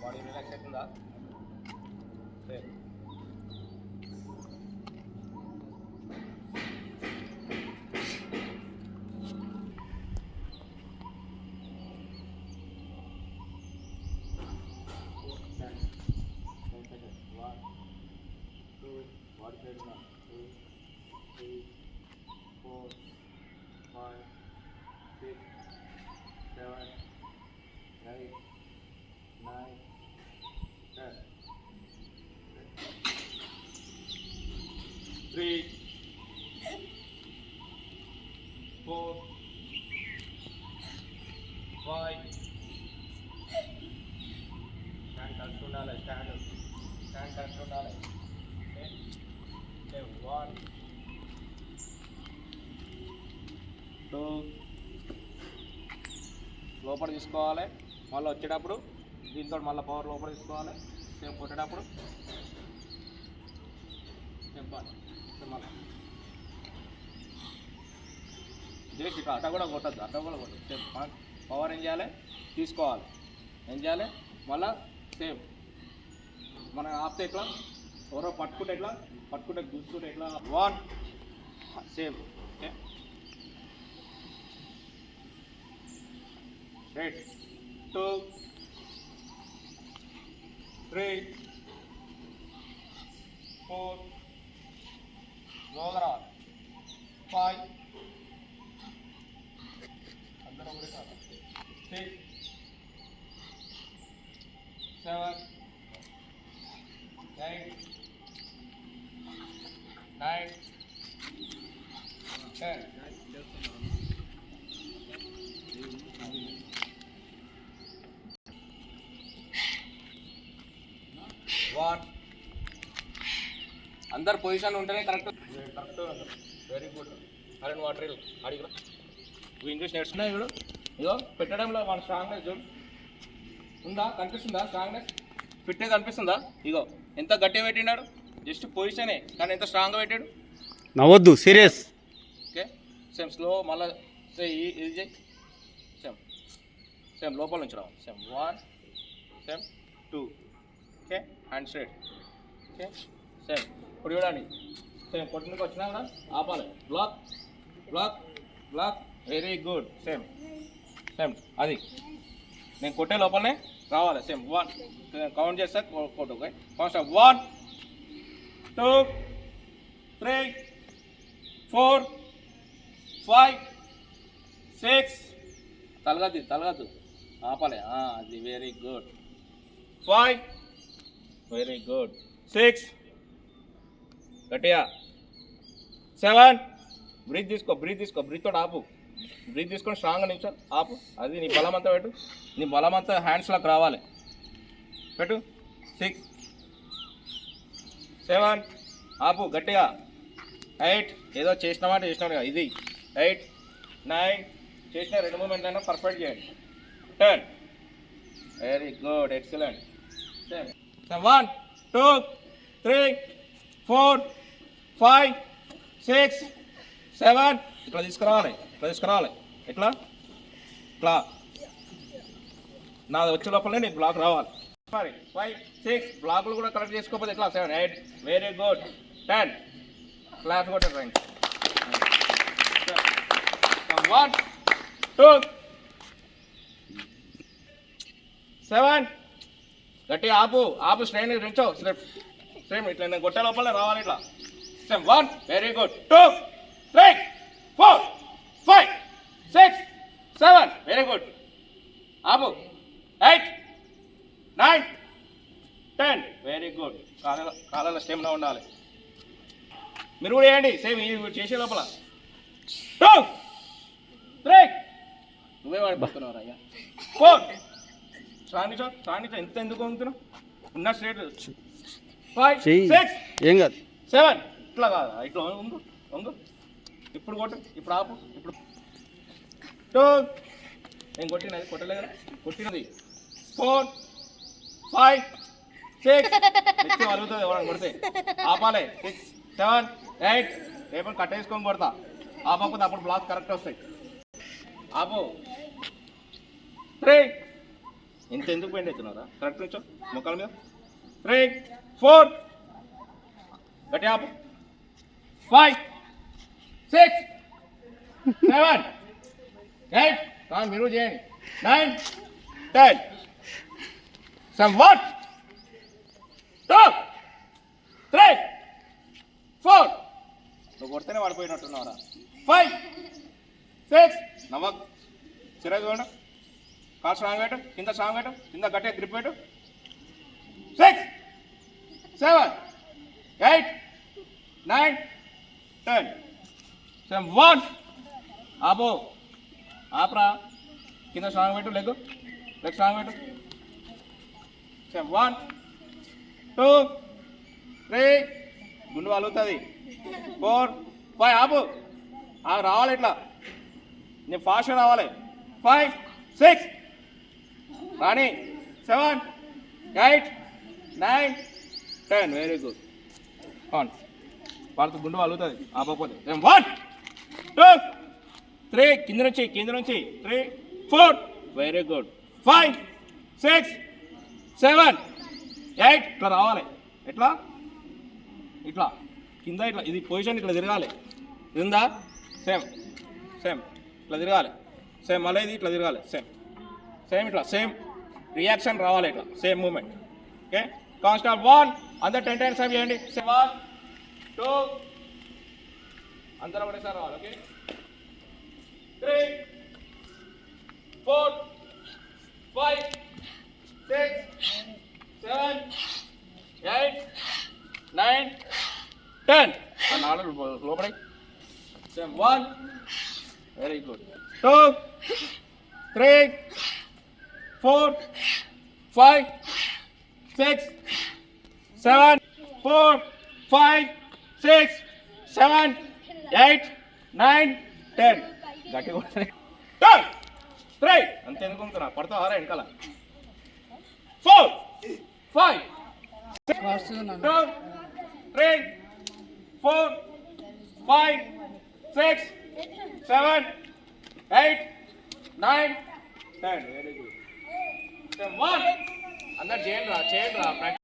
Body relax అవుతుందా? Body side now. 2, 3, 4, 5, 6, 7, 8, 9, 10. 3, 4, 5. Stand correct ఉండాలి. Stand correct ఉండాలి. Okay. 1, 2. లోపల తీసుకోవాలి. మళ్ళీ వచ్చేటప్పుడు దీంతో మళ్ళీ పవర్ లోపల తీసుకోవాలి. సేమ్ కొట్టేటప్పుడు సేమ్ మళ్ళీ చేసి అట్ట కూడా కొట్టద్దు, అట్ట కూడా కొట్టదు. సేమ్ పవర్ ఏం చేయాలి, తీసుకోవాలి. ఏం చేయాలి, మళ్ళీ సేమ్ మనం ఆపితే ఎట్లా, ఎవరో పట్టుకుంటే ఎట్లా, పట్టుకుంటే గుర్తుంటే ఎట్లా. 1 సేమ్. Okay, straight. 2, 3, 4, లోగరా 5, అందరం ఒకటే కాదు. 6, 7, 8, 9, 10. అందరు పొజిషన్ ఉంటేనే correct. Very good. Current water అడిగి ఇంగ్లీష్ నేర్చుకున్నాయి చూడు. ఇగో పెట్టడంలో మన స్ట్రాంగ్నెస్ చూడు ఉందా, కనిపిస్తుందా? స్ట్రాంగ్నెస్ ఫిట్నెస్ కనిపిస్తుందా? ఇగో ఎంత గట్టిగా పెట్టినాడు, జస్ట్ పొజిషనే కానీ ఎంత స్ట్రాంగ్గా పెట్టాడు. నవ్వద్దు, సీరియస్. Okay, same slow. మళ్ళీ ఇది చేయి. సేమ్ లోపల నుంచి రావు. Same 1, same 2. Okay, hand straight. Okay, same ఇప్పుడు చూడండి. సేమ్ కొట్టుకు వచ్చినా కూడా ఆపాలి. Block block block. Very good. Same అది నేను కొట్టే లోపలనే రావాలి. సేమ్ 1 కౌంట్ చేస్తా, కొట్టు. Okay, first 1, 2, 3, 4, 5, 6. తలగద్దు ఆపాలి. అది వెరీ గుడ్. 5, very good. 6 గట్టిగా. 7 బ్రీత్ తీసుకో. బ్రీత్ తోటి ఆపు. బ్రీత్ తీసుకొని స్ట్రాంగ్గా నిల్చో, ఆపు. అది నీ బలం అంతా పెట్టు. నీ బలం అంతా హ్యాండ్స్లోకి రావాలి. పెట్టు. 6, 7 ఆపు గట్టిగా. 8 ఏదో చేసినామంటే చేసినాడు. ఇది 8, 9 చేసిన 2 మూమెంట్ అయినా పర్ఫెక్ట్ చేయండి. 10 వెరీ గుడ్. ఎక్సలెంట్. 1, 2, 3, 4, 5, 6, 7. ఇట్లా తీసుకురావాలి. ఇట్లా నాది వచ్చే లోపలనే నీకు బ్లాక్ రావాలి. 5, 6 బ్లాక్లు కూడా కరెక్ట్ చేసుకోకపోతే ఎట్లా? 7, 8 వెరీ గుడ్. 10 క్లాస్ కొట్టే రండి. 1, 2, 7 గట్టి ఆపు. స్ట్రైన్ నుంచో సేమ్ ఇట్లా నేను కొట్టే లోపల రావాలి. ఇట్లా same 1 very good. 2, 3, 4, 5, 6, 7 very good. ఆపు. 8, 9, 10 వెరీ గుడ్. కాళ్ళలో స్టెమినా ఉండాలి. మీరు కూడా వేయండి సేమ్ ఇది చేసే లోపల. 2, 3 నువ్వే వాడిపోతున్నావు అయ్యా. 4 స్ట్రాంగ్ ఎంత ఎందుకు వంగుతున్నావు? ఉన్న స్ట్రేట్. 5, 6 ఏం కాదు. 7 ఇట్లా కాదు, ఇట్లా వంగు. ఇప్పుడు కొట్టు. ఇప్పుడు ఆపు. ఇప్పుడు 2 నేను కొట్టలేదు. 4, 5, 6 అరుగుతుంది ఎవరైనా కొడితే. ఆపాలి. 6, 7, 8 రేపు కట్టేసుకొని కొడతా. ఆపకపోతే అప్పుడు బ్లాక్ కరెక్ట్ వస్తాయి. ఆపు. 3, ఇంత ఎందుకు బెండ్ అవుతున్నారా కరెక్ట్ నుంచో మొక్కల మీద 3 4 గట్టి ఆపు 5 6 7 8 కాన్ మీరు చేయండి 9 10 some what 2 3 4 నువ్వు కొడితేనే పడిపోయినట్టున్నావురా 5 6 నవ్వకు సిరా చూడండి కాలు స్ట్రాంగ్ పెట్టు కింద స్ట్రాంగ్ పెట్టు కింద గట్టిగా గ్రిప్ పెట్టు 6 7 8 9 10 some 1 ఆపో ఆపరా కింద స్ట్రాంగ్ పెట్టు లెగ్ స్ట్రాంగ్ పెట్టు some 1 2 3 గుండు వాలుతుంది 4 5 ఆపు రావాలి ఇట్లా నేను ఫాస్ట్గా రావాలి 5 6 రాణి 7 8 9 10 వెరీ గుడ్ ఆన్ వాళ్ళతో గుండు వాలుతుంది ఆపకపోతే 1 2 3 కింద నుంచి 3 4 వెరీ గుడ్ 5 6 7 8 ఇట్లా రావాలి ఎట్లా ఇట్లా కింద ఇట్లా ఇది పొజిషన్ ఇట్లా తిరగాలి ఇది ఉందా సేమ్ ఇట్లా తిరగాలి సేమ్ మళ్ళీ ఇది ఇట్లా తిరగాలి సేమ్ ఇట్లా సేమ్ రియాక్షన్ రావాలి ఇట్లా సేమ్ మూమెంట్ ఓకే కాన్స్టాప్ 1 అందరు 10 టైమ్స్ చేయండి 1 2 అందరూ ఒకటేసారి రావాలి ఓకే 3 4 5 6 7 8 9 10 నాలుగు లోపల సేమ్ 1 వెరీ గుడ్ 2 3 4 5 6 7 4 5 6 7 8 9 10 గట్టి కొట్టాలి 3 అంతే ఎందుకు అనుకున్నా పడతావు హారా వెనకాల 4 5 2 3 4 5 6 7 8 9 10 వెరీ గుడ్ 1 అందరు చేయండి రా